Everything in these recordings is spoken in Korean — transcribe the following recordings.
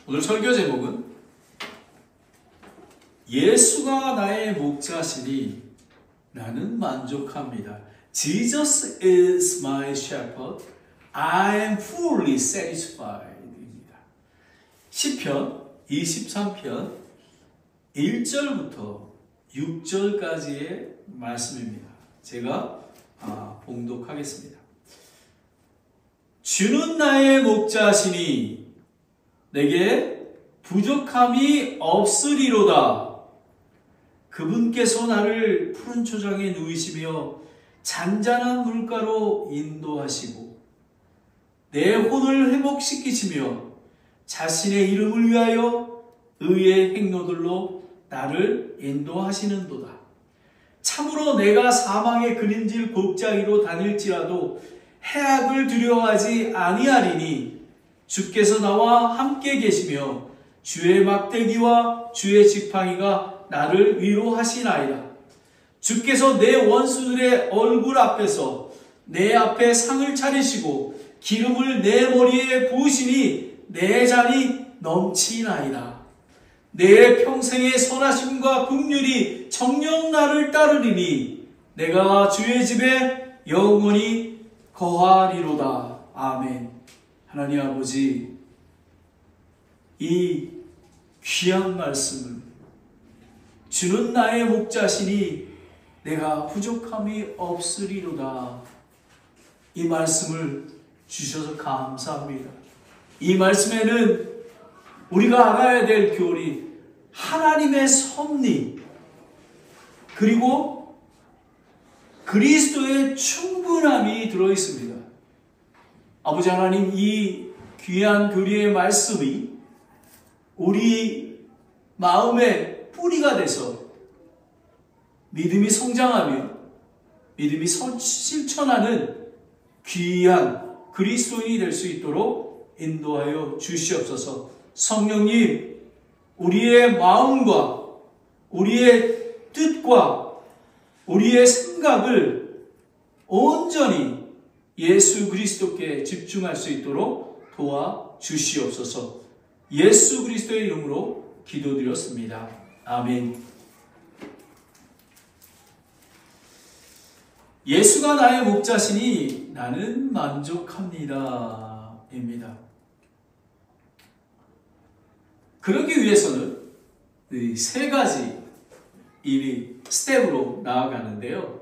오늘 설교 제목은 예수가 나의 목자시니 나는 만족합니다. Jesus is my shepherd. I am fully satisfied. 입니다. 시편 23편 1절부터 6절까지의 말씀입니다. 제가 봉독하겠습니다. 주는 나의 목자시니 내게 부족함이 없으리로다. 그분께서 나를 푸른 초장에 누이시며 잔잔한 물가로 인도하시고 내 혼을 회복시키시며 자신의 이름을 위하여 의의 행로들로 나를 인도하시는도다. 참으로 내가 사망의 그림질 골짜기로 다닐지라도 해악을 두려워하지 아니하리니 주께서 나와 함께 계시며 주의 막대기와 주의 지팡이가 나를 위로하시나이다. 주께서 내 원수들의 얼굴 앞에서 내 앞에 상을 차리시고 기름을 내 머리에 부으시니 내 잔이 넘치나이다. 내 평생의 선하심과 긍휼이 정녕 나를 따르리니 내가 주의 집에 영원히 거하리로다. 아멘. 하나님 아버지, 이 귀한 말씀을 주는 나의 목자시니 내가 부족함이 없으리로다. 이 말씀을 주셔서 감사합니다. 이 말씀에는 우리가 알아야 될 교리, 하나님의 섭리, 그리고 그리스도의 충분함이 들어있습니다. 아버지 하나님, 이 귀한 교리의 말씀이 우리 마음의 뿌리가 돼서 믿음이 성장하며 믿음이 실천하는 귀한 그리스도인이 될 수 있도록 인도하여 주시옵소서. 성령님, 우리의 마음과 우리의 뜻과 우리의 생각을 온전히 예수 그리스도께 집중할 수 있도록 도와주시옵소서. 예수 그리스도의 이름으로 기도드렸습니다. 아멘. 예수가 나의 목자시니 나는 만족합니다. 입니다. 그러기 위해서는 이 세 가지 스텝으로 나아가는데요.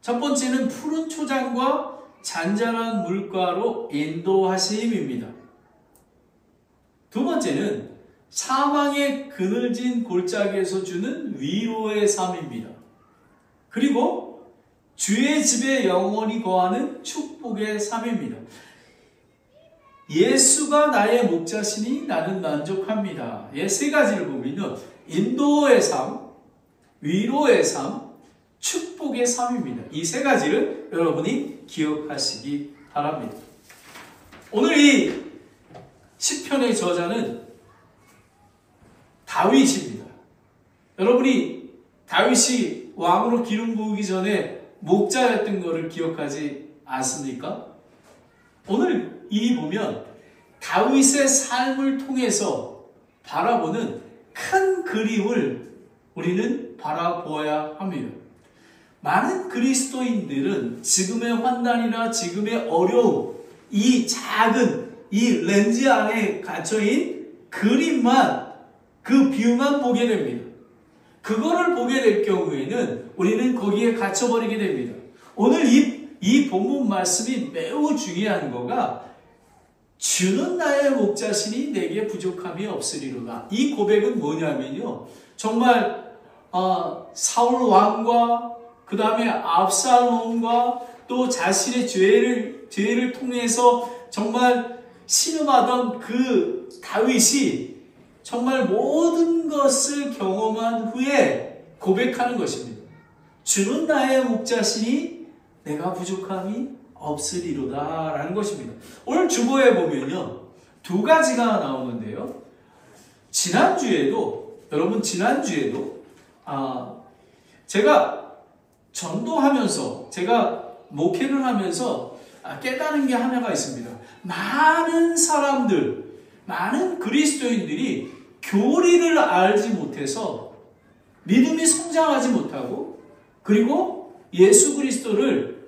첫 번째는 푸른 초장과 잔잔한 물가로 인도하심입니다. 두 번째는 사망의 그늘진 골짜기에서 주는 위로의 삶입니다. 그리고 주의 집에 영원히 거하는 축복의 삶입니다. 예수가 나의 목자시니 나는 만족합니다. 이 세 가지를 보면요, 인도의 삶, 위로의 삶, 축복의 삶입니다. 이 세 가지를 여러분이 기억하시기 바랍니다. 오늘 이 시편의 저자는 다윗입니다. 여러분이 다윗이 왕으로 기름 부으기 전에 목자였던 것을 기억하지 않습니까? 오늘 이 보면 다윗의 삶을 통해서 바라보는 큰 그림을 우리는 바라보아야 합니다. 많은 그리스도인들은 지금의 환난이나 지금의 어려움, 이 작은 이 렌즈 안에 갇혀있는 그림만, 그 뷰만 보게 됩니다. 그거를 보게 될 경우에는 우리는 거기에 갇혀버리게 됩니다. 오늘 이 본문 말씀이 매우 중요한 거가 주는 나의 목자시니 내게 부족함이 없으리로다. 이 고백은 뭐냐면요, 정말 사울 왕과 그 다음에 압살롬과 또 자신의 죄를 통해서 정말 신음하던 그 다윗이 정말 모든 것을 경험한 후에 고백하는 것입니다. 주는 나의 목자시니 내가 부족함이 없으리로다 라는 것입니다. 오늘 주보에 보면요, 두 가지가 나오는데요. 여러분 지난주에도 제가 전도하면서, 제가 목회를 하면서 깨달은 게 하나가 있습니다. 많은 사람들, 많은 그리스도인들이 교리를 알지 못해서 믿음이 성장하지 못하고 그리고 예수 그리스도를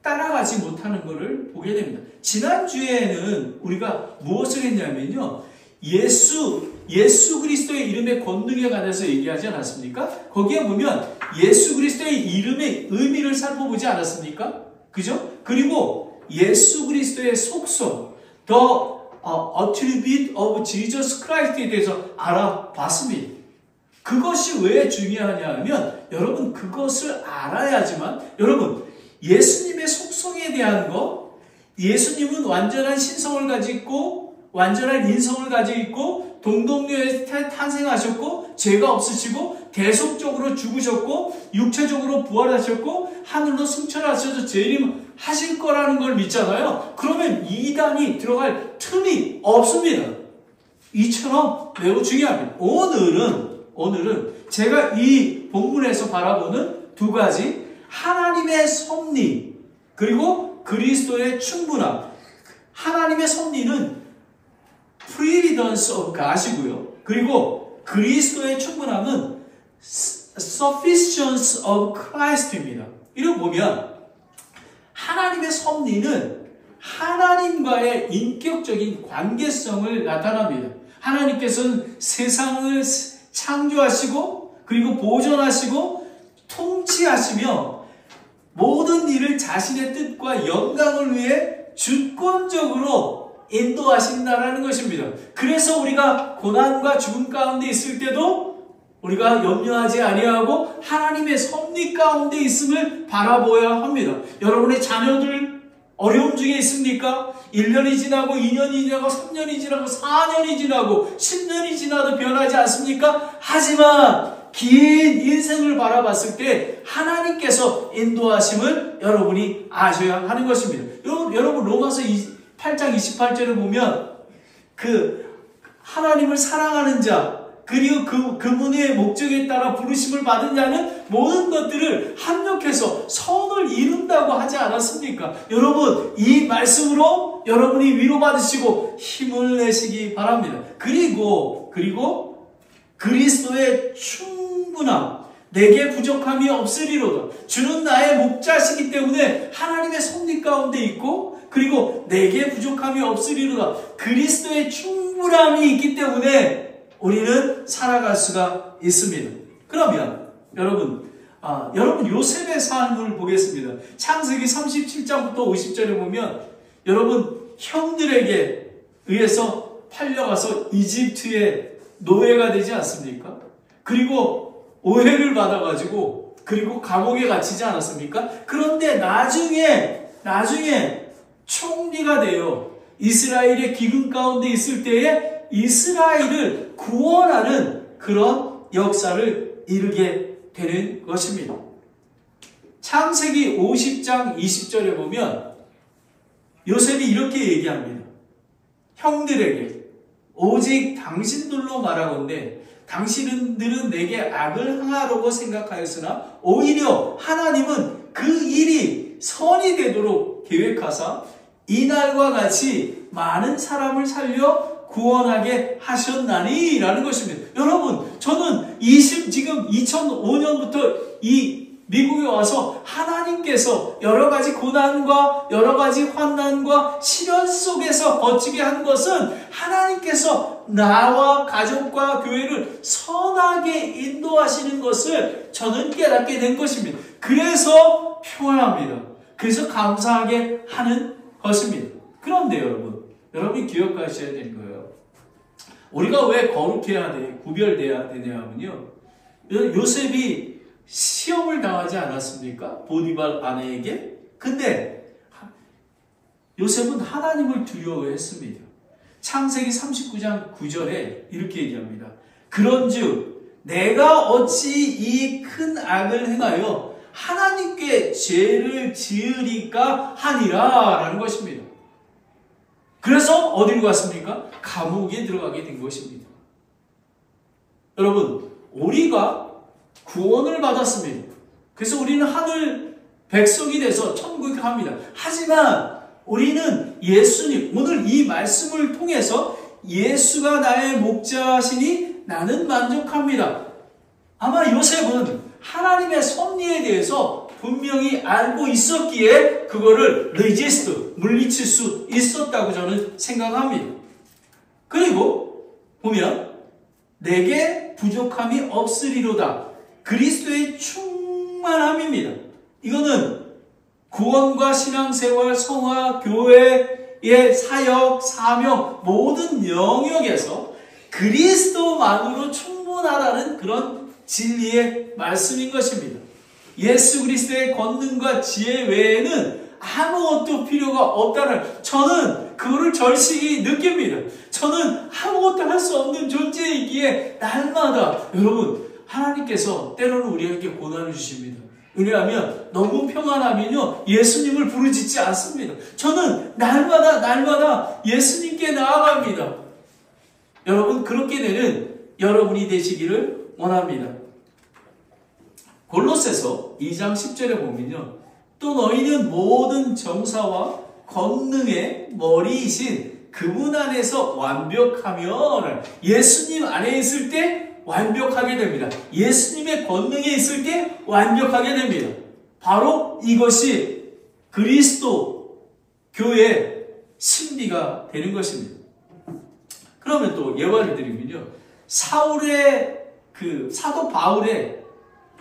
따라가지 못하는 것을 보게 됩니다. 지난주에는 우리가 무엇을 했냐면요. 예수 그리스도의 이름의 권능에 관해서 얘기하지 않았습니까? 거기에 보면 예수 그리스도의 이름의 의미를 살펴보지 않았습니까? 그죠? 그리고 예수 그리스도의 속성, the attribute of Jesus Christ에 대해서 알아봤습니다. 그것이 왜 중요하냐 하면 여러분 그것을 알아야지만 여러분 예수님의 속성에 대한 것, 예수님은 완전한 신성을 가지고 있고 완전한 인성을 가지고 있고 동동녀에 탄생하셨고 죄가 없으시고 대속적으로 죽으셨고 육체적으로 부활하셨고 하늘로 승천하셔서 재림하실 거라는 걸 믿잖아요. 그러면 이단이 들어갈 틈이 없습니다. 이처럼 매우 중요합니다. 오늘은 제가 이 본문에서 바라보는 두 가지 하나님의 섭리 그리고 그리스도의 충분함. 하나님의 섭리는 preeminence of God이고요. 그리고 그리스도의 충분함은 sufficiency of Christ입니다. 이렇게 보면 하나님의 섭리는 하나님과의 인격적인 관계성을 나타납니다. 하나님께서는 세상을 창조하시고 그리고 보존하시고 통치하시며 모든 일을 자신의 뜻과 영광을 위해 주권적으로 인도하신다라는 것입니다. 그래서 우리가 고난과 죽음 가운데 있을 때도 우리가 염려하지 아니하고 하나님의 섭리 가운데 있음을 바라보아야 합니다. 여러분의 자녀들 어려움 중에 있습니까? 1년이 지나고 2년이 지나고 3년이 지나고 4년이 지나고 10년이 지나도 변하지 않습니까? 하지만 긴 인생을 바라봤을 때 하나님께서 인도하심을 여러분이 아셔야 하는 것입니다. 여러분 로마서 8장 28절을 보면 하나님을 사랑하는 자 그리고 그분의 목적에 따라 부르심을 받은 자는 모든 것들을 합력해서 선을 이룬다고 하지 않았습니까? 여러분 이 말씀으로 여러분이 위로받으시고 힘을 내시기 바랍니다. 그리고 그리스도의 충분함 내게 부족함이 없으리로다. 주는 나의 목자시기 때문에 하나님의 섭리 가운데 있고 그리고 내게 부족함이 없으리로다. 그리스도의 충분함이 있기 때문에 우리는 살아갈 수가 있습니다. 그러면 여러분 요셉의 삶을 보겠습니다. 창세기 37장부터 50절에 보면 여러분 형들에게 의해서 팔려가서 이집트의 노예가 되지 않습니까? 그리고 오해를 받아가지고 그리고 감옥에 갇히지 않았습니까? 그런데 나중에 총리가 되어 이스라엘의 기근 가운데 있을 때에 이스라엘을 구원하는 그런 역사를 이루게 되는 것입니다. 창세기 50장 20절에 보면 요셉이 이렇게 얘기합니다. 형들에게 오직 당신들로 말하건대 당신들은 내게 악을 행하려고 생각하였으나 오히려 하나님은 그 일이 선이 되도록 계획하사 이날과 같이 많은 사람을 살려 구원하게 하셨나니 라는 것입니다. 여러분 저는 지금 2005년부터 이 미국에 와서 하나님께서 여러 가지 고난과 여러 가지 환난과 시련 속에서 버티게 한 것은 하나님께서 나와 가족과 교회를 선하게 인도하시는 것을 저는 깨닫게 된 것입니다. 그래서 평안합니다. 그래서 감사하게 하는 것입니다. 그런데 여러분이 기억하셔야 되는 거예요. 우리가 왜 거룩해야 돼? 구별돼야 되냐면요. 요셉이 시험을 당하지 않았습니까? 보디발 아내에게. 근데 요셉은 하나님을 두려워했습니다. 창세기 39장 9절에 이렇게 얘기합니다. 그런즉 내가 어찌 이 큰 악을 행하여 하나님께 죄를 지으리까 하니라 라는 것입니다. 그래서 어디로 갔습니까? 감옥에 들어가게 된 것입니다. 여러분 우리가 구원을 받았습니다. 그래서 우리는 하늘 백성이 돼서 천국에 갑니다. 하지만 우리는 예수님 오늘 이 말씀을 통해서 예수가 나의 목자시니 나는 만족합니다. 아마 요셉은 하나님의 섭리에 대해서 분명히 알고 있었기에 그거를 레지스트, 물리칠 수 있었다고 저는 생각합니다. 그리고 보면 내게 부족함이 없으리로다. 그리스도의 충만함입니다. 이거는 구원과 신앙생활, 성화, 교회의 사역, 사명 모든 영역에서 그리스도만으로 충분하다는 그런 진리의 말씀인 것입니다. 예수 그리스도의 권능과 지혜 외에는 아무것도 필요가 없다는, 저는 그거를 절실히 느낍니다. 저는 아무것도 할 수 없는 존재이기에 날마다 여러분, 하나님께서 때로는 우리에게 고난을 주십니다. 왜냐하면 너무 평안하면요 예수님을 부르짖지 않습니다. 저는 날마다 예수님께 나아갑니다. 여러분, 그렇게 되는 여러분이 되시기를 원합니다. 골로새서 2장 10절에 보면요, 또 너희는 모든 정사와 권능의 머리이신 그분 안에서 완벽하며, 예수님 안에 있을 때 완벽하게 됩니다. 예수님의 권능에 있을 때 완벽하게 됩니다. 바로 이것이 그리스도 교회의 신비가 되는 것입니다. 그러면 또 예화를 드리면요, 사도 바울의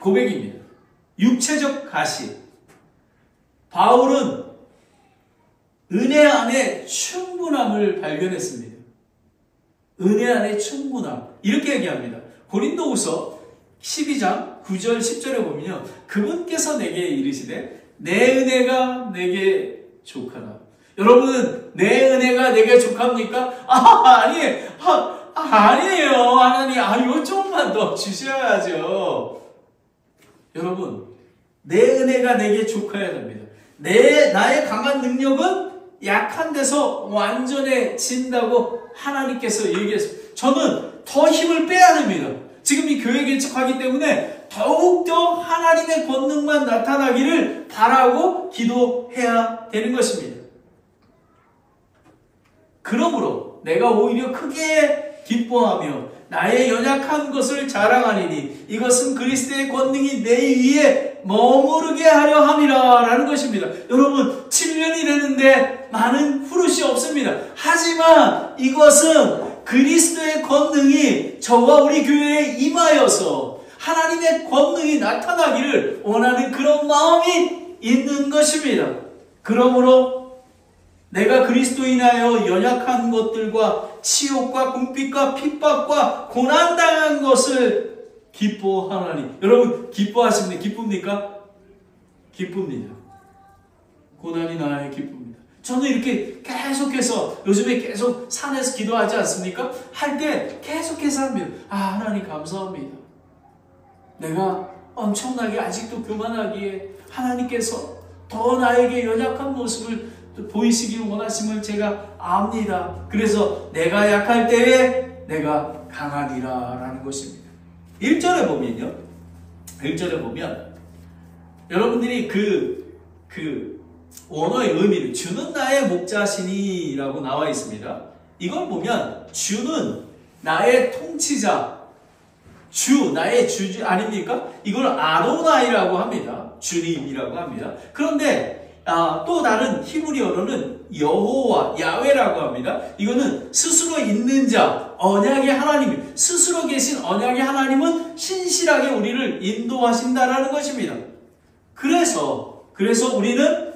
고백입니다. 육체적 가시. 바울은 은혜 안에 충분함을 발견했습니다. 은혜 안에 충분함. 이렇게 얘기합니다. 고린도후서 12장 9절 10절에 보면요, 그분께서 내게 이르시되 내 은혜가 내게 족하다. 여러분, 내 은혜가 내게 족합니까? 아니에요. 하나님, 이거 조금만 더 주셔야죠. 여러분, 내 은혜가 내게 족해야 됩니다. 나의 강한 능력은 약한 데서 완전해진다고 하나님께서 얘기했습니다. 저는 더 힘을 빼야 됩니다. 지금 이 교회 개척하기 때문에 더욱더 하나님의 권능만 나타나기를 바라고 기도해야 되는 것입니다. 그러므로 내가 오히려 크게 기뻐하며 나의 연약한 것을 자랑하리니 이것은 그리스도의 권능이 내 위에 머무르게 하려 함이라 라는 것입니다. 여러분, 7년이 되는데 많은 후르시 없습니다. 하지만 이것은 그리스도의 권능이 저와 우리 교회에 임하여서 하나님의 권능이 나타나기를 원하는 그런 마음이 있는 것입니다. 그러므로 내가 그리스도인하여 연약한 것들과 치욕과 궁핍과 핍박과 고난당한 것을 기뻐하나니. 여러분, 기뻐하십니까? 기쁩니까? 기쁩니다. 고난이 나의 기쁩니다. 저는 이렇게 계속해서 요즘에 계속 산에서 기도하지 않습니까? 할 때 계속해서 합니다. 하나님 감사합니다. 내가 엄청나게 아직도 교만하기에 하나님께서 더 나에게 연약한 모습을 보이시길 원하심을 제가 압니다. 그래서 내가 약할 때에 내가 강하리라 라는 것입니다. 1절에 보면요, 1절에 보면 여러분들이 그 원어의 의미를, 주는 나의 목자시니 라고 나와 있습니다. 이걸 보면 주는 나의 통치자, 나의 주 아닙니까? 이걸 아도나이라고 합니다. 주님이라고 합니다. 그런데 또 다른 히브리어로는 여호와, 야훼라고 합니다. 이거는 스스로 있는 자, 언약의 하나님, 스스로 계신 언약의 하나님은 신실하게 우리를 인도하신다라는 것입니다. 그래서 우리는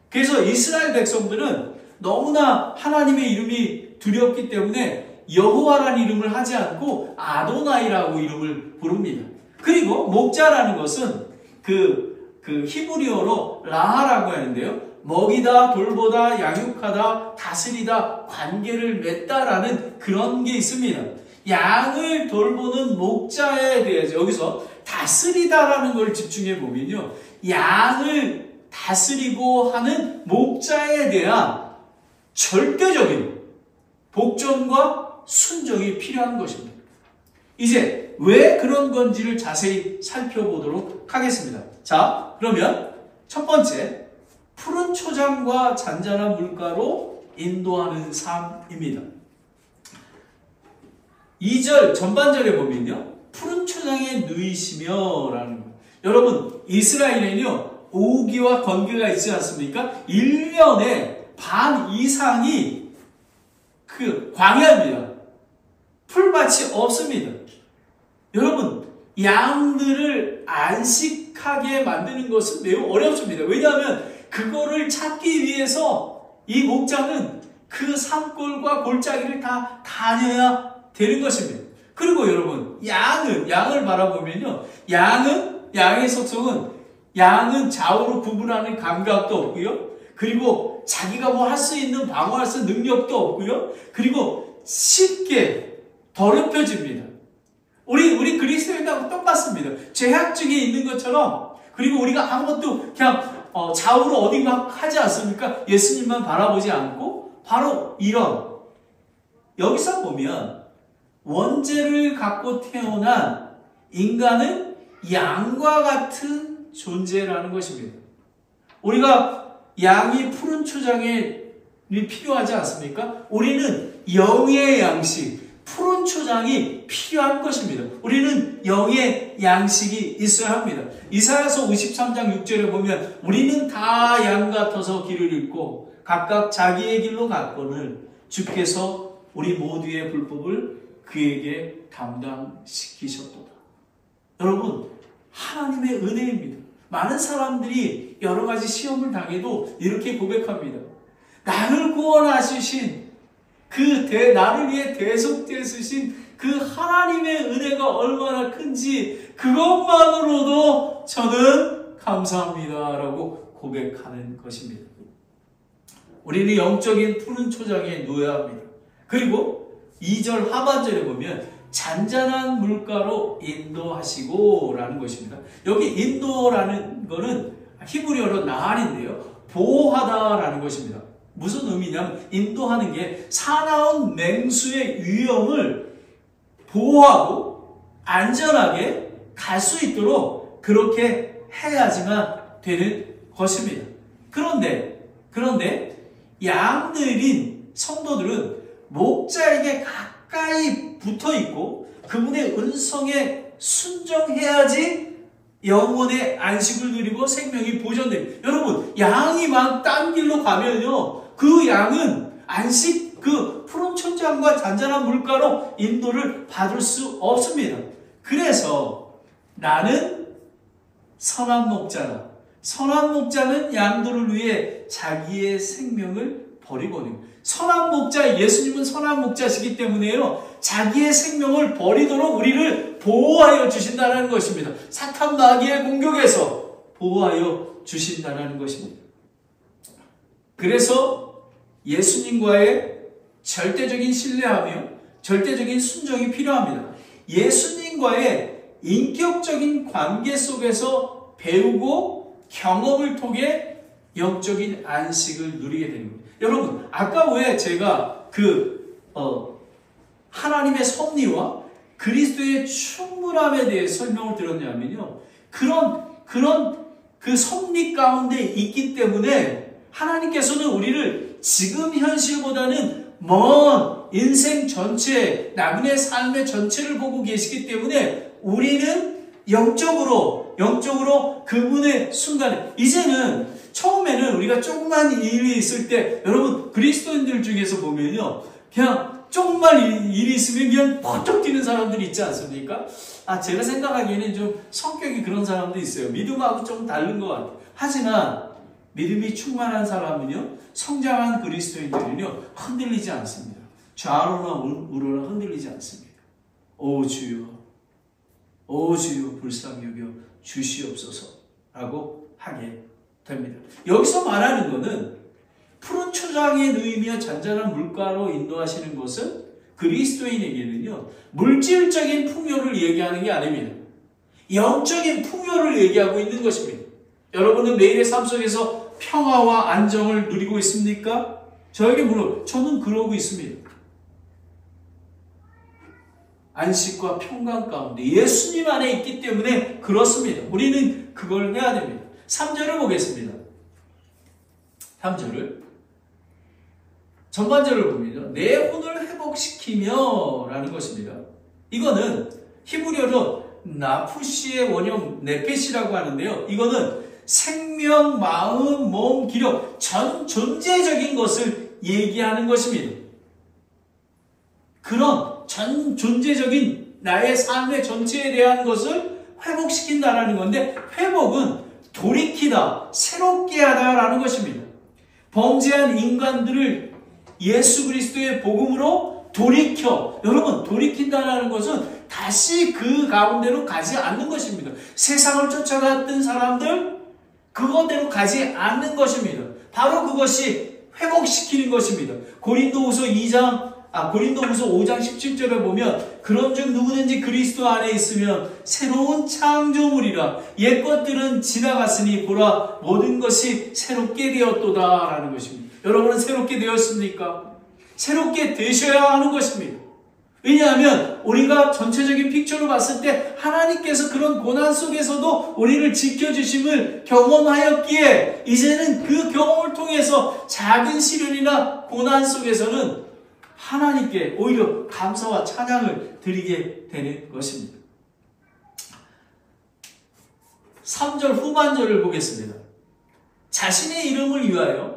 그래서 이스라엘 백성들은 너무나 하나님의 이름이 두렵기 때문에 여호와라는 이름을 하지 않고 아도나이라고 이름을 부릅니다. 그리고 목자라는 것은 그 히브리어로 라하라고 하는데요, 먹이다, 돌보다, 양육하다, 다스리다, 관계를 맺다라는 그런 게 있습니다. 양을 돌보는 목자에 대해서 여기서 다스리다라는 걸 집중해 보면요, 양을 다스리고 하는 목자에 대한 절대적인 복종과 순종이 필요한 것입니다. 이제 왜 그런 건지를 자세히 살펴보도록 하겠습니다. 자, 그러면 첫 번째, 푸른 초장과 잔잔한 물가로 인도하는 삶입니다. 2절 전반절에 보면요. 푸른 초장에 누이시며 라는 거예요. 여러분 이스라엘에는요. 오기와 건기가 있지 않습니까? 1년에 반 이상이 그 광야입니다. 풀밭이 없습니다. 여러분 양들을 안식하게 만드는 것은 매우 어렵습니다. 왜냐하면 그거를 찾기 위해서 이 목장은 그 산골과 골짜기를 다 다녀야 되는 것입니다. 그리고 여러분 양을 바라보면요. 양의 속성은 양은 좌우로 구분하는 감각도 없고요. 그리고 자기가 뭐 할 수 있는 방어할 수 있는 능력도 없고요. 그리고 쉽게 더럽혀집니다. 우리 그리스도인하고 똑같습니다. 죄악중에 있는 것처럼 그리고 우리가 아무것도 그냥 좌우로 어딘가 하지 않습니까? 예수님만 바라보지 않고 바로 이런 여기서 보면 원죄를 갖고 태어난 인간은 양과 같은 존재라는 것입니다. 우리가 양이 푸른 초장에 필요하지 않습니까? 우리는 영의 양식, 푸른 초장이 필요한 것입니다. 우리는 영의 양식이 있어야 합니다. 이사야서 53장 6절에 보면 우리는 다 양 같아서 길을 잃고 각각 자기의 길로 갔거늘 주께서 우리 모두의 불법을 그에게 감당시키셨도다. 여러분 하나님의 은혜입니다. 많은 사람들이 여러 가지 시험을 당해도 이렇게 고백합니다. 나를 구원하시신 나를 위해 대속되으신 그 하나님의 은혜가 얼마나 큰지 그것만으로도 저는 감사합니다 라고 고백하는 것입니다. 우리는 영적인 푸른 초장에 누워야 합니다. 그리고 2절 하반절에 보면 잔잔한 물가로 인도하시고 라는 것입니다. 여기 인도라는 거는 히브리어로 나한인데요. 보호하다라는 것입니다. 무슨 의미냐면 인도하는 게 사나운 맹수의 위험을 보호하고 안전하게 갈 수 있도록 그렇게 해야지만 되는 것입니다. 그런데 양들인 성도들은 목자에게 가까이 붙어 있고 그분의 은성에 순종해야지 영혼의 안식을 누리고 생명이 보존됩니다. 여러분 양이 막 딴 길로 가면요 그 양은 안식 그 푸른 초장과 잔잔한 물가로 인도를 받을 수 없습니다. 그래서 나는 선한 목자다. 선한 목자는 양들을 위해 자기의 생명을 버리거든요. 선한 목자, 예수님은 선한 목자시기 때문에요. 자기의 생명을 버리도록 우리를 보호하여 주신다는 것입니다. 사탄 마귀의 공격에서 보호하여 주신다는 것입니다. 그래서 예수님과의 절대적인 신뢰하며 절대적인 순종이 필요합니다. 예수님과의 인격적인 관계 속에서 배우고 경험을 통해 영적인 안식을 누리게 되는 겁니다. 여러분, 아까 왜 제가 하나님의 섭리와 그리스도의 충분함에 대해 설명을 드렸냐면요. 그런 그 섭리 가운데 있기 때문에 하나님께서는 우리를 지금 현실보다는 먼 인생 전체, 나그네 삶의 전체를 보고 계시기 때문에 우리는 영적으로 그분의 순간에 이제는 처음에는 우리가 조그만 일이 있을 때 여러분 그리스도인들 중에서 보면요 그냥 조금만 일이 있으면 그냥 퍼쩍 뛰는 사람들이 있지 않습니까? 제가 생각하기에는 좀 성격이 그런 사람도 있어요. 믿음하고 좀 다른 것 같아요. 하지만 믿음이 충만한 사람은요 성장한 그리스도인들은요 흔들리지 않습니다. 좌로나 우로나 흔들리지 않습니다. 오 주여 불쌍히 여겨 주시옵소서 라고 하게 됩니다. 여기서 말하는 것은 푸른 초장에 누이며 잔잔한 물가로 인도하시는 것은 그리스도인에게는요 물질적인 풍요를 얘기하는 게 아닙니다. 영적인 풍요를 얘기하고 있는 것입니다. 여러분은 매일의 삶 속에서 평화와 안정을 누리고 있습니까? 저에게 물어 저는 그러고 있습니다. 안식과 평강 가운데 예수님 안에 있기 때문에 그렇습니다. 우리는 그걸 해야 됩니다. 3절을 보겠습니다. 3절을 전반절을 보면요. 내 혼을 회복시키며 라는 것입니다. 이거는 히브리어로 나푸시의 원형 네페시라고 하는데요. 이거는 생명, 마음, 몸, 기력, 전 존재적인 것을 얘기하는 것입니다. 그런 전 존재적인 나의 삶의 전체에 대한 것을 회복시킨다라는 건데, 회복은 돌이키다, 새롭게 하다라는 것입니다. 범죄한 인간들을 예수 그리스도의 복음으로 돌이켜, 여러분, 돌이킨다라는 것은 다시 그 가운데로 가지 않는 것입니다. 세상을 쫓아갔던 사람들, 그거대로 가지 않는 것입니다. 바로 그것이 회복시키는 것입니다. 고린도후서 5장 17절에 보면 그런즉 누구든지 그리스도 안에 있으면 새로운 창조물이라 옛 것들은 지나갔으니 보라 모든 것이 새롭게 되었도다 라는 것입니다. 여러분은 새롭게 되었습니까? 새롭게 되셔야 하는 것입니다. 왜냐하면 우리가 전체적인 픽처로 봤을 때 하나님께서 그런 고난 속에서도 우리를 지켜주심을 경험하였기에 이제는 그 경험을 통해서 작은 시련이나 고난 속에서는 하나님께 오히려 감사와 찬양을 드리게 되는 것입니다. 3절 후반절을 보겠습니다. 자신의 이름을 위하여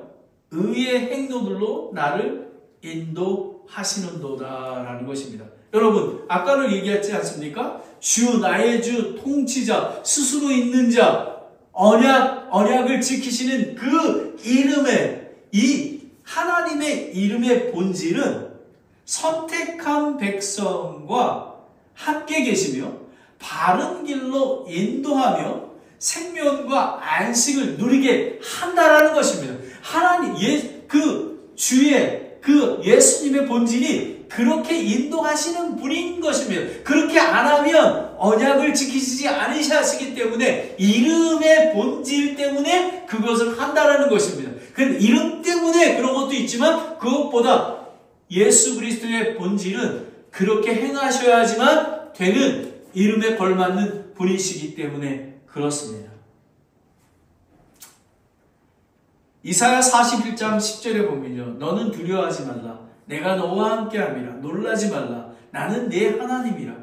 의의 행동들로 나를 인도하시는도다 라는 것입니다. 여러분, 아까는 얘기했지 않습니까? 주, 나의 주, 통치자, 스스로 있는 자, 언약을 지키시는 그 이름의, 이 하나님의 이름의 본질은 선택한 백성과 함께 계시며 바른 길로 인도하며 생명과 안식을 누리게 한다라는 것입니다. 하나님, 그 예수님의 본질이 그렇게 인도하시는 분인 것입니다. 그렇게 안 하면 언약을 지키시지 않으시기 때문에 이름의 본질 때문에 그것을 한다라는 것입니다. 그 이름 때문에 그런 것도 있지만 그것보다 예수 그리스도의 본질은 그렇게 행하셔야지만 되는 이름에 걸맞는 분이시기 때문에 그렇습니다. 이사야 41장 10절에 보면요. 너는 두려워하지 말라. 내가 너와 함께함이라. 놀라지 말라. 나는 네 하나님이라.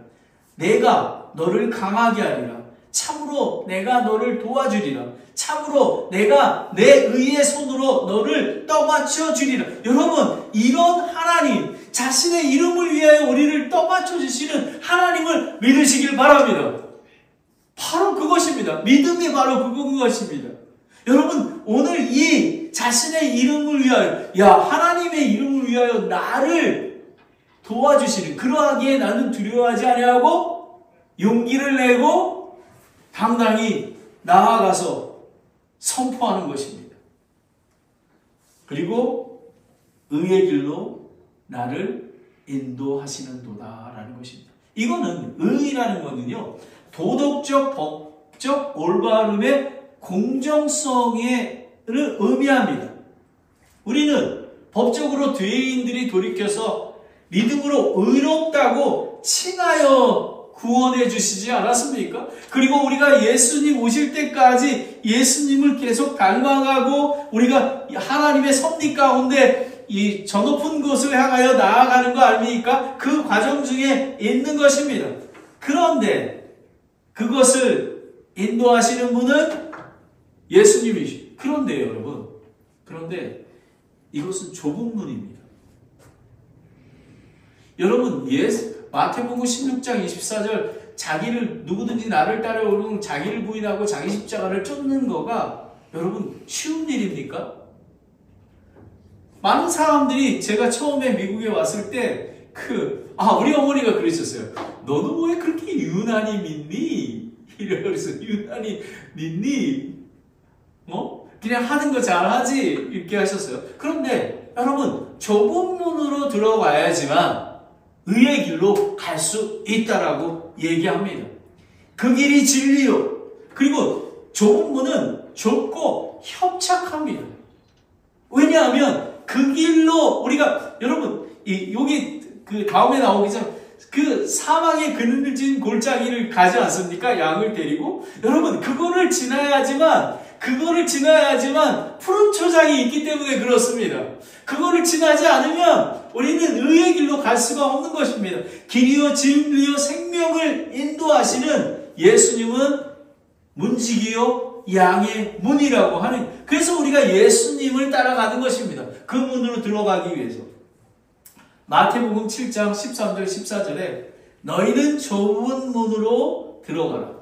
내가 너를 강하게 하리라. 참으로 내가 너를 도와주리라. 참으로 내가 내 의의 손으로 너를 떠받쳐 주리라. 여러분, 이런 하나님, 자신의 이름을 위하여 우리를 떠받쳐 주시는 하나님을 믿으시길 바랍니다. 바로 그것입니다. 믿음이 바로 그것입니다. 여러분, 오늘 이 자신의 이름을 위하여, 하나님의 이름을 위하여 나를 도와주시는, 그러하기에 나는 두려워하지 아니하고 용기를 내고 당당히 나아가서 선포하는 것입니다. 그리고 의의 길로 나를 인도하시는도다라는 것입니다. 이거는 의라는 것은요, 도덕적, 법적 올바름의 공정성을 의미합니다. 우리는 법적으로 죄인들이 돌이켜서 믿음으로 의롭다고 칭하여 구원해 주시지 않았습니까? 그리고 우리가 예수님 오실 때까지 예수님을 계속 닮아가고 우리가 하나님의 섭리 가운데 이 저 높은 곳을 향하여 나아가는 거 아닙니까? 그 과정 중에 있는 것입니다. 그런데 그것을 인도하시는 분은 예수님이시. 그런데요, 여러분. 그런데 이것은 좁은 문입니다. 여러분, 마태복음 16장 24절 자기를 누구든지 나를 따라오는 자기를 부인하고 자기 십자가를 쫓는 거가 여러분 쉬운 일입니까? 많은 사람들이 제가 처음에 미국에 왔을 때 우리 어머니가 그러셨어요. 너는 왜 그렇게 유난히 믿니? 이러면서 유난히 믿니? 그냥 하는 거 잘하지? 이렇게 하셨어요. 그런데 여러분, 좁은 문으로 들어가야지만 의의 길로 갈 수 있다라고 얘기합니다. 그 길이 진리요. 그리고 좁은 문은 좁고 협착합니다. 왜냐하면 그 길로 우리가, 여러분, 여기 다음에 나오기 전 사망에 그늘진 골짜기를 가지 않습니까? 양을 데리고. 여러분, 그거를 지나야지만 그거를 지나야지만 푸른 초장이 있기 때문에 그렇습니다. 그거를 지나지 않으면 우리는 의의 길로 갈 수가 없는 것입니다. 길이요 진리요 생명을 인도하시는 예수님은 문지기요 양의 문이라고 하는, 그래서 우리가 예수님을 따라가는 것입니다. 그 문으로 들어가기 위해서. 마태복음 7장 13절 14절에 너희는 좁은 문으로 들어가라.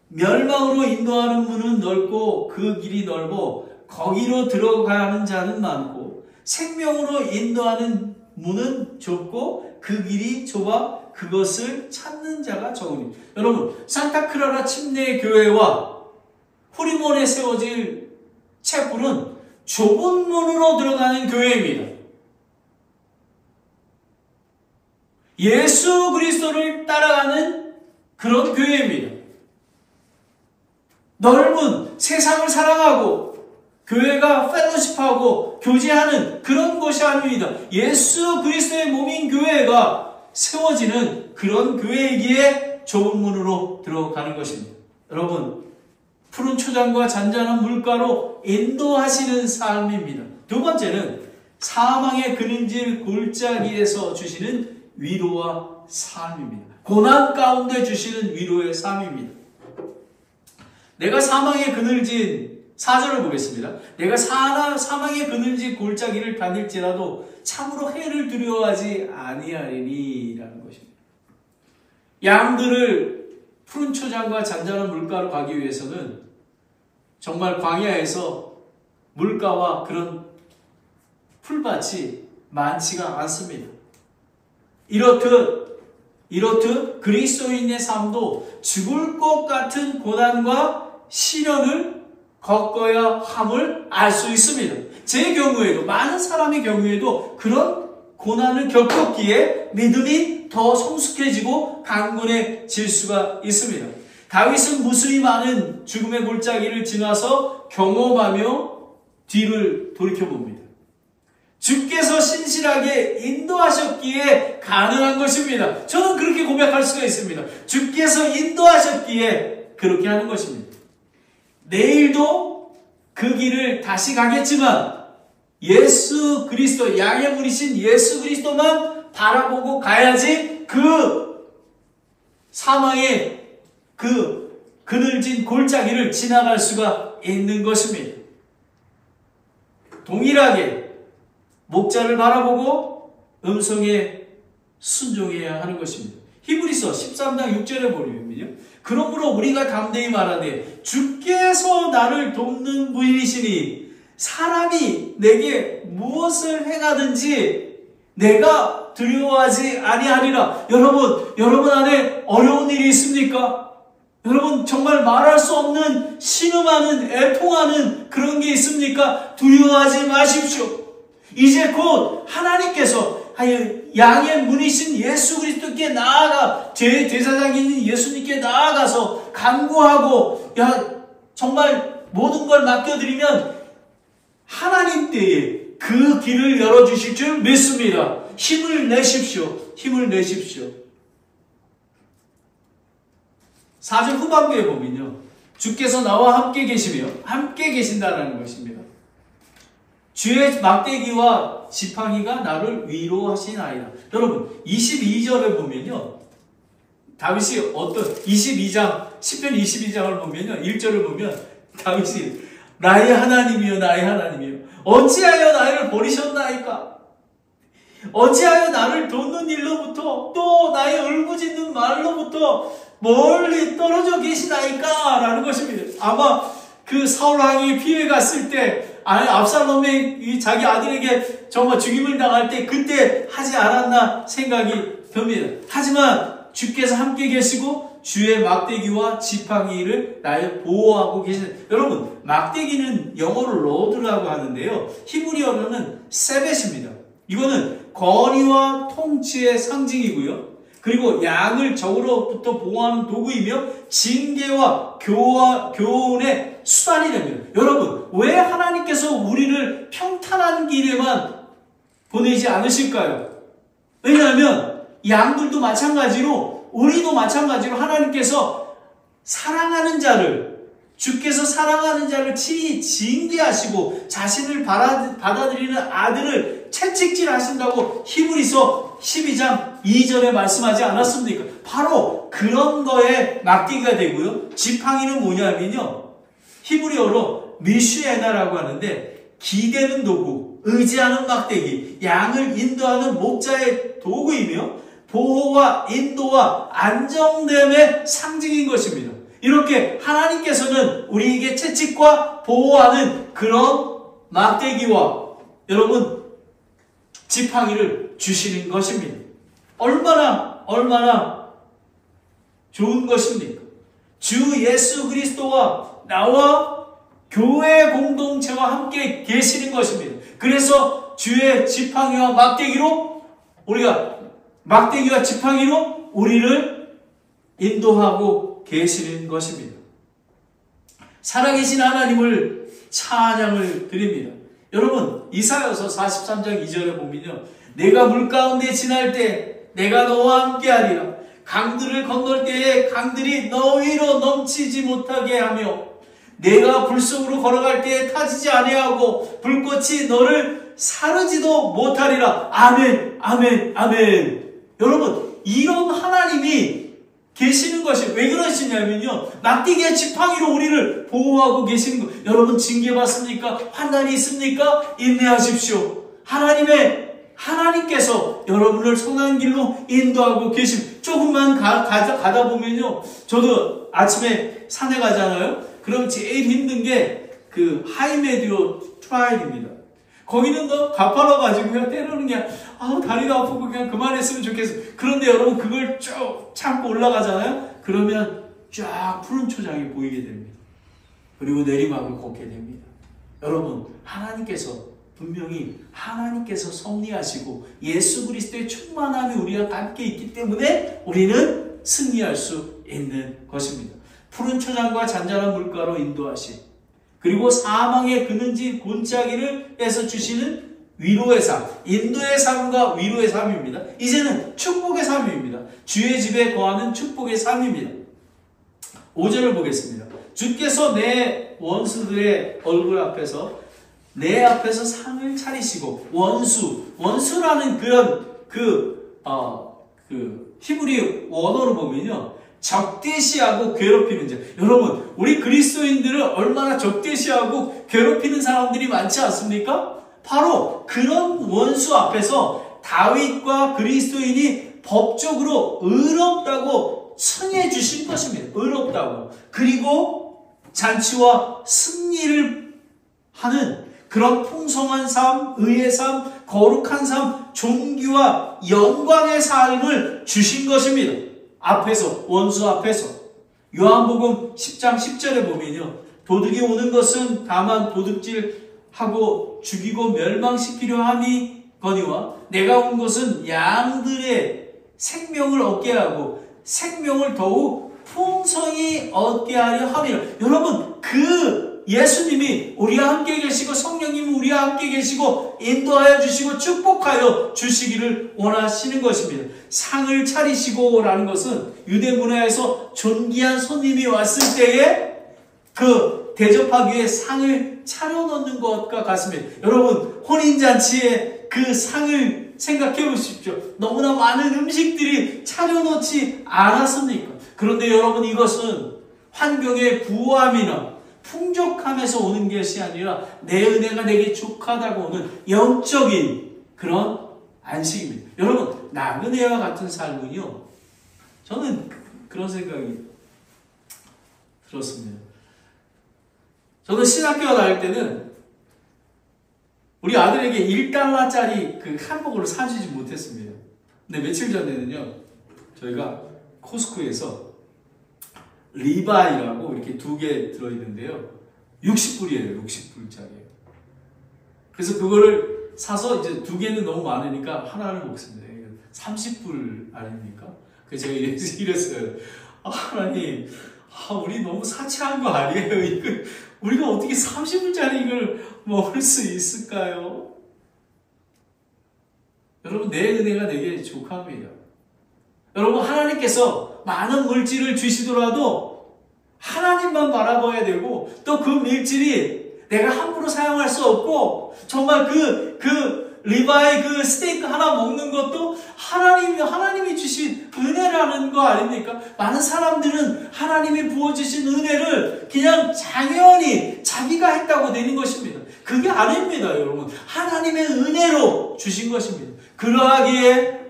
멸망으로 인도하는 문은 넓고 그 길이 넓어 거기로 들어가는 자는 많고, 생명으로 인도하는 문은 좁고 그 길이 좁아 그것을 찾는 자가 적으니. 여러분, 산타크라라 침례 교회와 후리몬에 세워질 채플은 좁은 문으로 들어가는 교회입니다. 예수 그리스도를 따라가는 그런 교회입니다. 넓은 세상을 사랑하고 교회가 펠로십하고 교제하는 그런 것이 아닙니다. 예수 그리스도의 몸인 교회가 세워지는 그런 교회이기에 좁은 문으로 들어가는 것입니다. 여러분, 푸른 초장과 잔잔한 물가로 인도하시는 삶입니다. 두 번째는 사망의 그늘질 골짜기에서 주시는 위로와 삶입니다. 고난 가운데 주시는 위로의 삶입니다. 내가 사망의 그늘진, 4절을 보겠습니다. 내가 사망의 그늘진 골짜기를 다닐지라도 참으로 해를 두려워하지 아니하리니 라는 것입니다. 양들을 푸른 초장과 잔잔한 물가로 가기 위해서는 정말 광야에서 물가와 그런 풀밭이 많지가 않습니다. 이렇듯 그리스도인의 삶도 죽을 것 같은 고난과 시련을 겪어야 함을 알 수 있습니다. 제 경우에도, 많은 사람의 경우에도 그런 고난을 겪었기에 믿음이 더 성숙해지고 강건해질 수가 있습니다. 다윗은 무수히 많은 죽음의 골짜기를 지나서 경험하며 뒤를 돌이켜봅니다. 주께서 신실하게 인도하셨기에 가능한 것입니다. 저는 그렇게 고백할 수가 있습니다. 주께서 인도하셨기에 그렇게 하는 것입니다. 내일도 그 길을 다시 가겠지만 예수 그리스도, 양의 문이신 예수 그리스도만 바라보고 가야지 그 사망의 그 그늘진 골짜기를 지나갈 수가 있는 것입니다. 동일하게 목자를 바라보고 음성에 순종해야 하는 것입니다. 히브리서 13장 6절에 보면요, 그러므로 우리가 담대히 말하되 주께서 나를 돕는 분이시니 사람이 내게 무엇을 행하든지 내가 두려워하지 아니하리라. 여러분 안에 어려운 일이 있습니까? 여러분 정말 말할 수 없는 신음하는, 애통하는 그런 게 있습니까? 두려워하지 마십시오. 이제 곧 하나님께서 양의 문이신 예수 그리스도께 나아가, 제사장인 예수님께 나아가서 간구하고 정말 모든 걸 맡겨드리면 하나님 때에 그 길을 열어주실 줄 믿습니다. 힘을 내십시오. 힘을 내십시오. 4절 후반부에 보면요, 주께서 나와 함께 계시며 함께 계신다는 것입니다. 주의 막대기와 지팡이가 나를 위로하시나이다. 여러분 22절을 보면요, 다윗이 어떤 22장 10편 22장을 보면요, 1절을 보면 다윗이 나의 하나님이여 나의 하나님이여 어찌하여 나를 버리셨나이까? 어찌하여 나를 돕는 일로부터 또 나의 울부짖는 말로부터 멀리 떨어져 계시나이까? 라는 것입니다. 아마 그 사울 왕이 피해 갔을 때, 압살롬이 자기 아들에게 정말 죽임을 당할 때 그때 하지 않았나 생각이 듭니다. 하지만 주께서 함께 계시고 주의 막대기와 지팡이를 날 보호하고 계시는, 여러분 막대기는 영어로 로드라고 하는데요, 히브리어로는 세벳입니다. 이거는 권위와 통치의 상징이고요, 그리고 양을 적으로부터 보호하는 도구이며 징계와 교훈의 수단이 됩니다. 여러분, 왜 하나님께서 우리를 평탄한 길에만 보내지 않으실까요? 왜냐하면 양들도 마찬가지로, 우리도 마찬가지로 하나님께서 사랑하는 자를 주께서 사랑하는 자를 친히 징계하시고 자신을 받아들이는 아들을 채찍질하신다고 히브리서 12장 2절에 말씀하지 않았습니까? 바로 그런 거에 막대기가 되고요. 지팡이는 뭐냐면요, 히브리어로 미슈에나라고 하는데 기대는 도구, 의지하는 막대기, 양을 인도하는 목자의 도구이며 보호와 인도와 안정됨의 상징인 것입니다. 이렇게 하나님께서는 우리에게 채찍과 보호하는 그런 막대기와 여러분 지팡이를 주시는 것입니다. 얼마나 좋은 것입니까? 주 예수 그리스도와 나와 교회 공동체와 함께 계시는 것입니다. 그래서 주의 지팡이와 막대기로 막대기와 지팡이로 우리를 인도하고 계시는 것입니다. 살아계신 하나님을 찬양을 드립니다. 여러분, 이사야서 43장 2절에 보면요, 내가 물 가운데 지날 때 내가 너와 함께 하리라. 강들을 건널 때에 강들이 너 위로 넘치지 못하게 하며 내가 불 속으로 걸어갈 때에 타지지 아니하고 불꽃이 너를 사르지도 못하리라. 아멘, 아멘, 아멘. 여러분, 이런 하나님이 계시는 것이 왜 그러시냐면요, 막대기와 지팡이로 우리를 보호하고 계시는 것. 여러분, 징계받습니까? 환난이 있습니까? 인내하십시오. 하나님께서 여러분을 선한 길로 인도하고 계십니다. 조금만 가다 보면요, 저도 아침에 산에 가잖아요. 그럼 제일 힘든 게 그 하이메디오 트라일입니다. 거기는 너 가파라가지고 그냥 때리는 게 다리가 아프고 그냥 그만했으면 좋겠어. 그런데 여러분, 그걸 쭉 참고 올라가잖아요. 그러면 쫙 푸른 초장이 보이게 됩니다. 그리고 내리막을 걷게 됩니다. 여러분, 분명히 하나님께서 섭리하시고 예수 그리스도의 충만함이 우리와 함께 있기 때문에 우리는 승리할 수 있는 것입니다. 푸른 초장과 잔잔한 물가로 인도하시, 그리고 사망의 그는지 곤짜기를 해서 주시는 위로의 삶, 인도의 삶과 위로의 삶입니다. 이제는 축복의 삶입니다. 주의 집에 거하는 축복의 삶입니다. 5절을 보겠습니다. 주께서 내 원수들의 얼굴 앞에서 내 앞에서 상을 차리시고, 원수라는 그런 히브리 원어로 보면요, 적대시하고 괴롭히는 자. 여러분, 우리 그리스도인들을 얼마나 적대시하고 괴롭히는 사람들이 많지 않습니까? 바로 그런 원수 앞에서 다윗과 그리스도인이 법적으로 의롭다고称해 주신 것입니다. 의롭다고. 그리고 잔치와 승리를 하는 그런 풍성한 삶, 의의 삶, 거룩한 삶, 존귀와 영광의 삶을 주신 것입니다. 원수 앞에서. 요한복음 10장 10절에 보면요, 도둑이 오는 것은 다만 도둑질하고 죽이고 멸망시키려 함이거니와 내가 온 것은 양들의 생명을 얻게 하고 생명을 더욱 풍성히 얻게 하려 함이라. 여러분, 예수님이 우리와 함께 계시고 성령님이 우리와 함께 계시고 인도하여 주시고 축복하여 주시기를 원하시는 것입니다. 상을 차리시고 라는 것은 유대 문화에서 존귀한 손님이 왔을 때에 그 대접하기 위해 상을 차려놓는 것과 같습니다. 여러분, 혼인잔치에 그 상을 생각해 보십시오. 너무나 많은 음식들이 차려놓지 않았습니까? 그런데 여러분, 이것은 환경의 부함이나 풍족함에서 오는 것이 아니라 내 은혜가 내게 족하다고 오는 영적인 그런 안식입니다. 여러분, 나그네와 같은 삶은요, 저는 그런 생각이 들었습니다. 저는 신학교 다닐 때는 우리 아들에게 1달러짜리 그 햄버거를 사주지 못했습니다. 근데 며칠 전에는요, 저희가 코스코에서 리바이라고 이렇게 2개 들어있는데요, 60불이에요. 60불짜리예요. 그래서 그거를 사서 이제 2개는 너무 많으니까 하나를 먹습니다. 30불 아닙니까? 그래서 제가 이랬어요. 하나님, 우리 너무 사치한 거 아니에요? 이거 우리가 어떻게 30불짜리 이걸 먹을 수 있을까요? 여러분, 내 은혜가 내게 족합니다. 여러분, 하나님께서 많은 물질을 주시더라도 하나님만 바라봐야 되고 또 그 밀질이 내가 함부로 사용할 수 없고 정말 그 리바이 그 스테이크 하나 먹는 것도 하나님이 주신 은혜라는 거 아닙니까? 많은 사람들은 하나님이 부어주신 은혜를 그냥 당연히 자기가 했다고 되는 것입니다. 그게 아닙니다, 여러분. 하나님의 은혜로 주신 것입니다. 그러하기에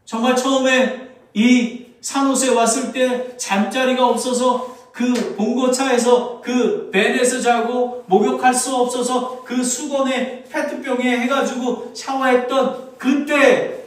정말 처음에 이 산호세 왔을 때 잠자리가 없어서 그 봉고차에서 그 벤에서 자고 목욕할 수 없어서 그 수건에 페트병에 해가지고 샤워했던 그때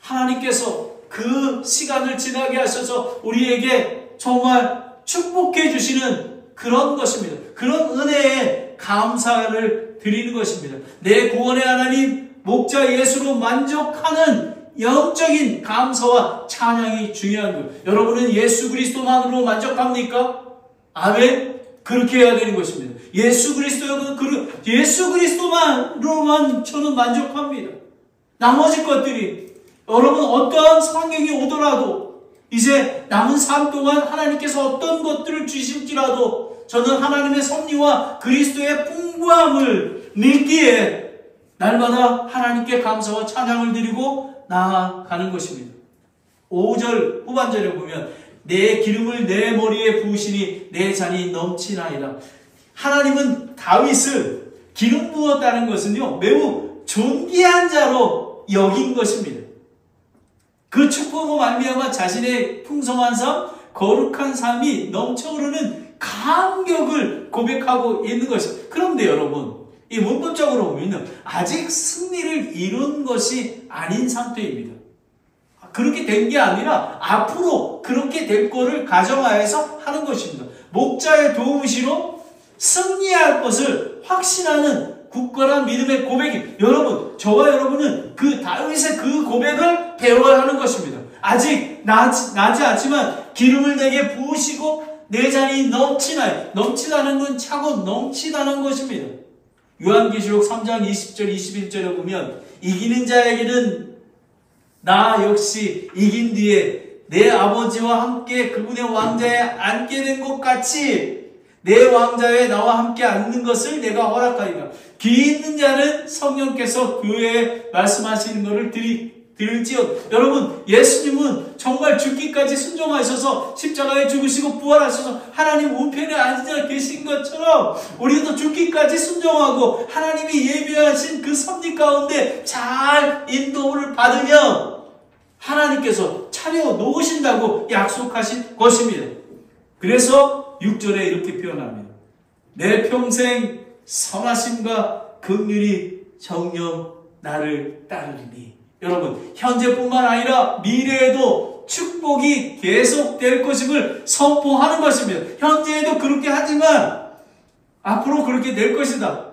하나님께서 그 시간을 지나게 하셔서 우리에게 정말 축복해 주시는 그런 것입니다. 그런 은혜에 감사를 드리는 것입니다. 내 구원의 하나님 목자 예수로 만족하는 영적인 감사와 찬양이 중요한 거예요. 여러분은 예수 그리스도만으로 만족합니까? 아멘. 그렇게 해야 되는 것입니다. 예수 그리스도만으로만 저는 만족합니다. 나머지 것들이 여러분 어떠한 상황이 오더라도 이제 남은 삶 동안 하나님께서 어떤 것들을 주실지라도 저는 하나님의 섭리와 그리스도의 풍부함을 믿기에 날마다 하나님께 감사와 찬양을 드리고 나아가는 것입니다. 5절 후반절에 보면 내 기름을 내 머리에 부으시니 내 잔이 넘치나이다. 하나님은 다윗을 기름 부었다는 것은요 매우 존귀한 자로 여긴 것입니다. 그 축복으로 말미암아 자신의 풍성한 삶, 거룩한 삶이 넘쳐흐르는 감격을 고백하고 있는 것입니다. 그런데 여러분 이 문법적으로 보면 아직 승리를 이룬 것이 아닌 상태입니다. 그렇게 된 게 아니라 앞으로 그렇게 될 거를 가정하여서 하는 것입니다. 목자의 도우시로 승리할 것을 확신하는 굳건한 믿음의 고백이 여러분 저와 여러분은 그 다윗의 그 고백을 배워야 하는 것입니다. 아직 나지 않지만 기름을 내게 부으시고 내 잔이 넘치다는 건 차고 넘치다는 것입니다. 요한계시록 3장 20절 21절에 보면 이기는 자에게는 나 역시 이긴 뒤에 내 아버지와 함께 그분의 왕자에 앉게 된 것 같이 내 왕자에 나와 함께 앉는 것을 내가 허락하리라. 귀 있는 자는 성령께서 교회에 말씀하시는 것을 들을지어다. 여러분 예수님은 정말 죽기까지 순종하셔서 십자가에 죽으시고 부활하셔서 하나님 우편에 앉아 계신 것처럼 우리도 죽기까지 순종하고 하나님이 예비하신 그 섭리 가운데 잘 인도를 받으면 하나님께서 차려 놓으신다고 약속하신 것입니다. 그래서 6절에 이렇게 표현합니다. 내 평생 선하심과 긍휼이 정녕 나를 따르리니. 여러분 현재뿐만 아니라 미래에도 축복이 계속될 것임을 선포하는 것입니다. 현재에도 그렇게 하지만 앞으로 그렇게 될 것이다.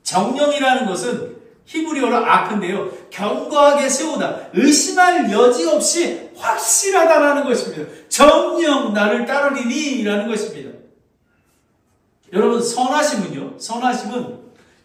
정령이라는 것은 히브리어로 아크인데요. 견고하게 세우다. 의심할 여지 없이 확실하다라는 것입니다. 정령 나를 따르리니 라는 것입니다. 여러분 선하심은요. 선하심은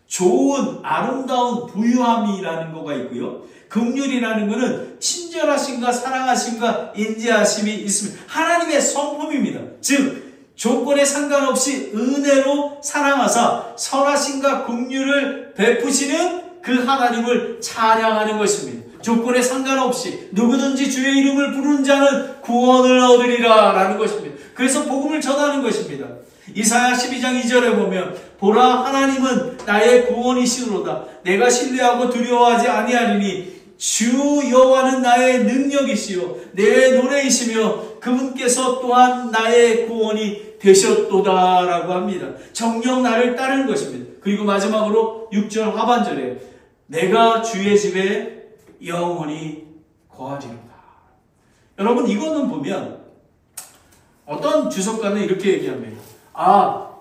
좋은 아름다운 부유함이라는 거가 있고요. 긍휼이라는 것은 친절하심과 사랑하심과 인자하심이 있습니다. 하나님의 성품입니다. 즉 조건에 상관없이 은혜로 사랑하사 선하심과 긍휼을 베푸시는 그 하나님을 찬양하는 것입니다. 조건에 상관없이 누구든지 주의 이름을 부르는 자는 구원을 얻으리라 라는 것입니다. 그래서 복음을 전하는 것입니다. 이사야 12장 2절에 보면 보라 하나님은 나의 구원이시로다. 내가 신뢰하고 두려워하지 아니하리니 주 여호와는 나의 능력이시요 내 노래이시며 그분께서 또한 나의 구원이 되셨도다 라고 합니다. 정녕 나를 따르는 것입니다. 그리고 마지막으로 6절 하반절에 내가 주의 집에 영원히 거하리로다. 여러분 이거는 보면 어떤 주석가는 이렇게 얘기합니다.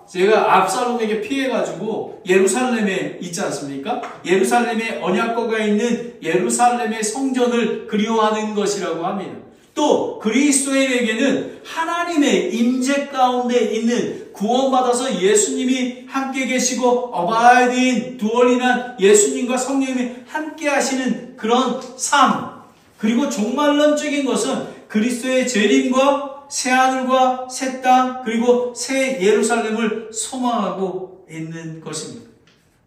제가 압살롬에게 피해가지고 예루살렘에 있지 않습니까? 예루살렘에 언약궤가 있는 예루살렘의 성전을 그리워하는 것이라고 합니다. 또 그리스도인에게는 하나님의 임재 가운데 있는 구원받아서 예수님이 함께 계시고 어바이드인 두얼린한 예수님과 성령님이 함께 하시는 그런 삶, 그리고 종말론적인 것은 그리스도의 재림과 새하늘과 새 땅 그리고 새 예루살렘을 소망하고 있는 것입니다.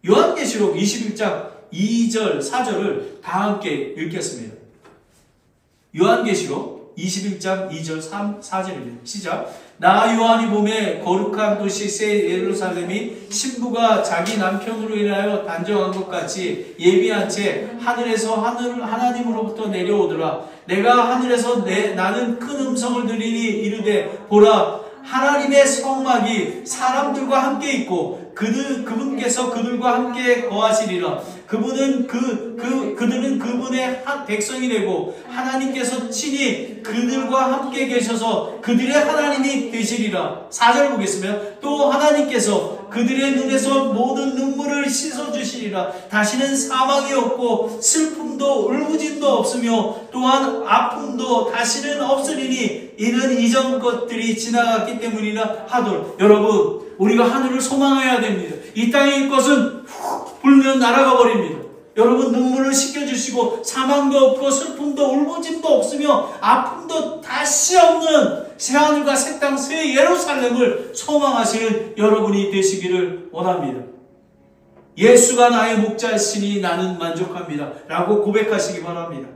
요한계시록 21장 2절 4절을 다 함께 읽겠습니다. 요한계시록 21장 2절 4절입니다. 시작. 나 요한이 봄에 거룩한 도시 새 예루살렘이 신부가 자기 남편으로 인하여 단정한 것 같이 예비한 채 하늘에서 하나님으로부터 내려오더라. 내가 하늘에서 나는 큰 음성을 들으니 이르되 보라 하나님의 성막이 사람들과 함께 있고 그분께서 그들과 함께 거하시리라. 그들은 그분의 백성이 되고 하나님께서 친히 그들과 함께 계셔서 그들의 하나님이 되시리라. 4절 보겠습니다. 또 하나님께서 그들의 눈에서 모든 눈물을 씻어주시리라. 다시는 사망이 없고 슬픔도 울부짖음도 없으며 또한 아픔도 다시는 없으리니 이는 이전 것들이 지나갔기 때문이라 하돌. 여러분, 우리가 하늘을 소망해야 됩니다. 이 땅의 것은 훅 불면 날아가 버립니다. 여러분, 눈물을 씻겨주시고 사망도 없고 슬픔도 울부짖음도 없으며 아픔도 다시 없는 새하늘과 새 땅 새 예루살렘을 소망하시는 여러분이 되시기를 원합니다. 예수가 나의 목자시니 나는 만족합니다 라고 고백하시기 바랍니다.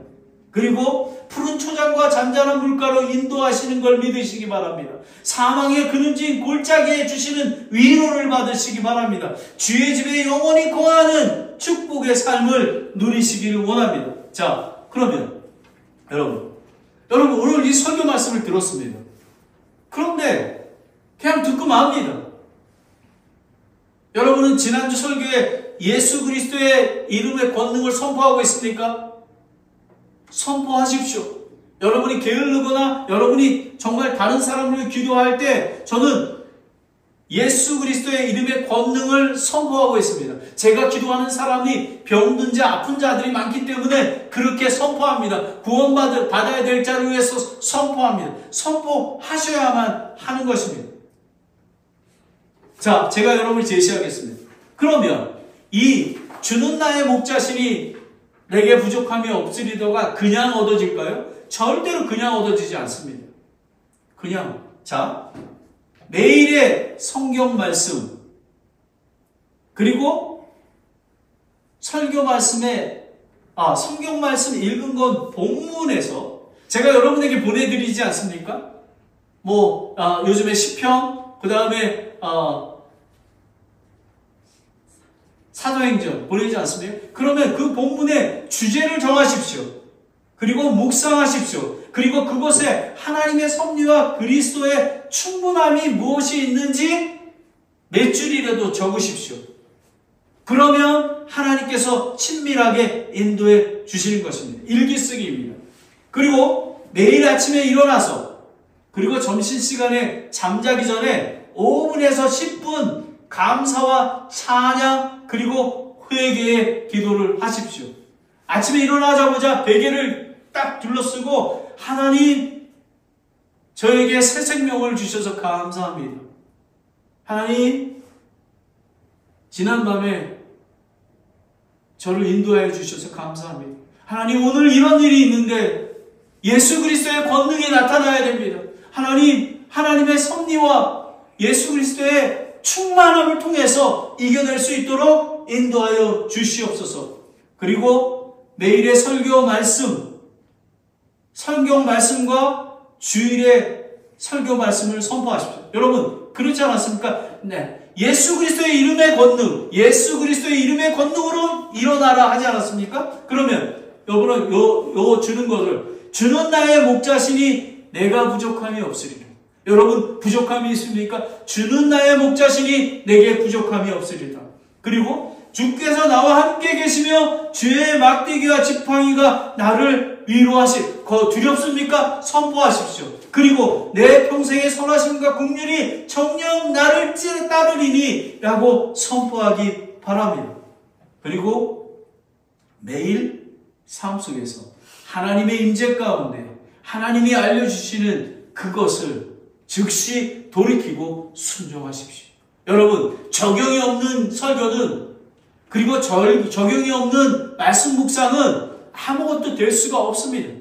그리고 푸른 초장과 잔잔한 물가로 인도하시는 걸 믿으시기 바랍니다. 사망의 그늘진 골짜기에 주시는 위로를 받으시기 바랍니다. 주의 집에 영원히 거하는 축복의 삶을 누리시기를 원합니다. 자, 그러면 여러분 오늘 이 설교 말씀을 들었습니다. 그런데 그냥 듣고 맙니다. 여러분은 지난주 설교에 예수 그리스도의 이름의 권능을 선포하고 있습니까? 선포하십시오. 여러분이 게으르거나 여러분이 정말 다른 사람을 기도할 때 저는 예수 그리스도의 이름의 권능을 선포하고 있습니다. 제가 기도하는 사람이 병든 자, 아픈 자들이 많기 때문에 그렇게 선포합니다. 구원받아야 될 자를 위해서 선포합니다. 선포하셔야만 하는 것입니다. 자, 제가 여러분을 제시하겠습니다. 그러면 이 주는 나의 목자시니 내게 부족함이 없으리더가 그냥 얻어질까요? 절대로 그냥 얻어지지 않습니다. 그냥, 자, 매일의 성경 말씀, 그리고 설교 말씀에, 성경 말씀 읽은 건 본문에서 제가 여러분에게 보내드리지 않습니까? 요즘에 시편, 그 다음에, 사도행전 보내지 않습니까? 그러면 그 본문의 주제를 정하십시오. 그리고 묵상하십시오. 그리고 그것에 하나님의 섭리와 그리스도의 충분함이 무엇이 있는지 몇 줄이라도 적으십시오. 그러면 하나님께서 친밀하게 인도해 주시는 것입니다. 일기쓰기입니다. 그리고 매일 아침에 일어나서 그리고 점심시간에 잠자기 전에 5분에서 10분 감사와 찬양 그리고 회개의 기도를 하십시오. 아침에 일어나자마자 베개를 딱 둘러쓰고 하나님 저에게 새 생명을 주셔서 감사합니다. 하나님 지난밤에 저를 인도하여 주셔서 감사합니다. 하나님 오늘 이런 일이 있는데 예수 그리스도의 권능이 나타나야 됩니다. 하나님 하나님의 섭리와 예수 그리스도의 충만함을 통해서 이겨낼 수 있도록 인도하여 주시옵소서. 그리고 매일의 설교 말씀, 성경 말씀과 주일의 설교 말씀을 선포하십시오. 여러분 그렇지 않았습니까? 네. 예수 그리스도의 이름의 권능, 예수 그리스도의 이름의 권능으로 일어나라 하지 않았습니까? 그러면 여러분은 요 주는 것을 주는 나의 목자시니 내가 부족함이 없으리라. 여러분 부족함이 있습니까? 주는 나의 목자시니 내게 부족함이 없으리라. 그리고 주께서 나와 함께 계시며 주의 막대기와 지팡이가 나를 위로하시. 두렵습니까? 선포하십시오. 그리고 내 평생의 선하심과 긍휼이 정녕 나를 따르리니 라고 선포하기 바랍니다. 그리고 매일 삶 속에서 하나님의 임재 가운데 하나님이 알려주시는 그것을 즉시 돌이키고 순종하십시오. 여러분 적용이 없는 설교는 그리고 적용이 없는 말씀 묵상은 아무것도 될 수가 없습니다.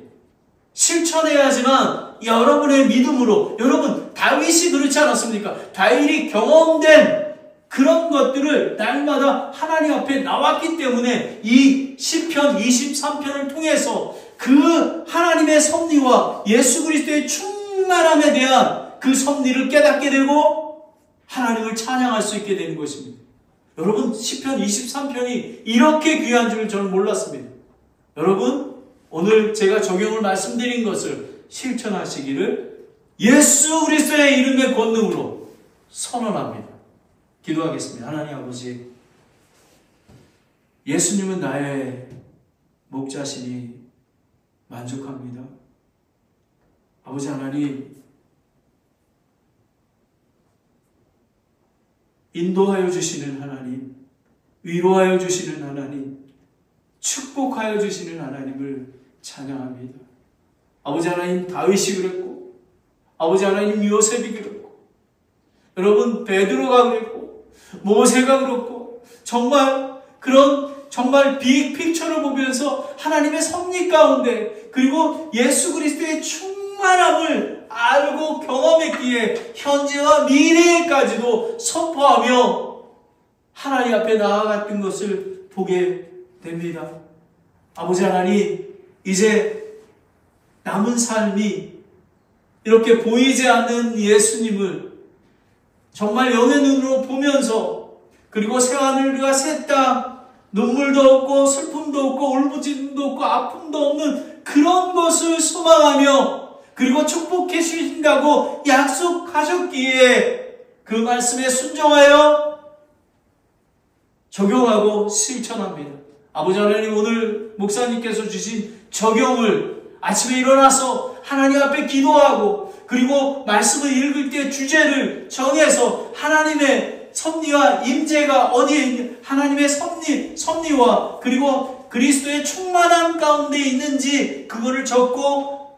실천해야지만 여러분의 믿음으로, 여러분 다윗이 그렇지 않았습니까? 다윗이 경험된 그런 것들을 날마다 하나님 앞에 나왔기 때문에 이 시편 23편을 통해서 그 하나님의 섭리와 예수 그리스도의 충만함에 대한 그 섭리를 깨닫게 되고 하나님을 찬양할 수 있게 되는 것입니다. 여러분, 시편 23편이 이렇게 귀한 줄 저는 몰랐습니다. 여러분, 오늘 제가 적용을 말씀드린 것을 실천하시기를 예수 그리스도의 이름의 권능으로 선언합니다. 기도하겠습니다. 하나님 아버지, 예수님은 나의 목자시니 만족합니다. 아버지 하나님, 인도하여 주시는 하나님, 위로하여 주시는 하나님, 축복하여 주시는 하나님을 찬양합니다. 아버지 하나님, 다윗이 그랬고, 아버지 하나님, 요셉이 그랬고, 여러분 베드로가 그랬고, 모세가 그렇고, 정말 빅픽처를 보면서 하나님의 섭리 가운데, 그리고 예수 그리스도의 충만함을 알고 경험했기에 현재와 미래에까지도 선포하며 하나님 앞에 나아갔던 것을 보게 됩니다. 아버지 하나님, 이제 남은 삶이 이렇게 보이지 않는 예수님을 정말 영의 눈으로 보면서, 그리고 새하늘과 새 땅, 눈물도 없고 슬픔도 없고 울부짖음도 없고 아픔도 없는 그런 것을 소망하며, 그리고 축복해 주신다고 약속하셨기에 그 말씀에 순종하여 적용하고 실천합니다. 아버지 하나님, 오늘 목사님께서 주신 적용을 아침에 일어나서 하나님 앞에 기도하고, 그리고 말씀을 읽을 때 주제를 정해서 하나님의 섭리와 임재가 어디에 있는, 하나님의 섭리와 그리고 그리스도의 충만함 가운데 있는지 그거를 적고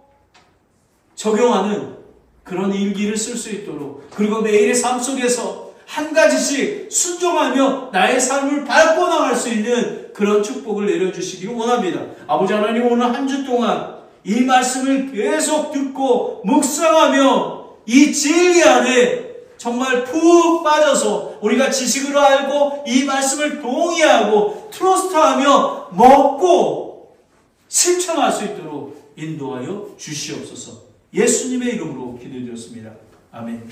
적용하는 그런 일기를 쓸 수 있도록, 그리고 매일의 삶 속에서 한 가지씩 순종하며 나의 삶을 밟고 나갈 수 있는 그런 축복을 내려주시기를 원합니다. 아버지 하나님, 오늘 한 주 동안 이 말씀을 계속 듣고 묵상하며 이 진리 안에 정말 푹 빠져서 우리가 지식으로 알고 이 말씀을 동의하고 트러스트하며 먹고 실천할 수 있도록 인도하여 주시옵소서. 예수님의 이름으로 기도드렸습니다. 아멘.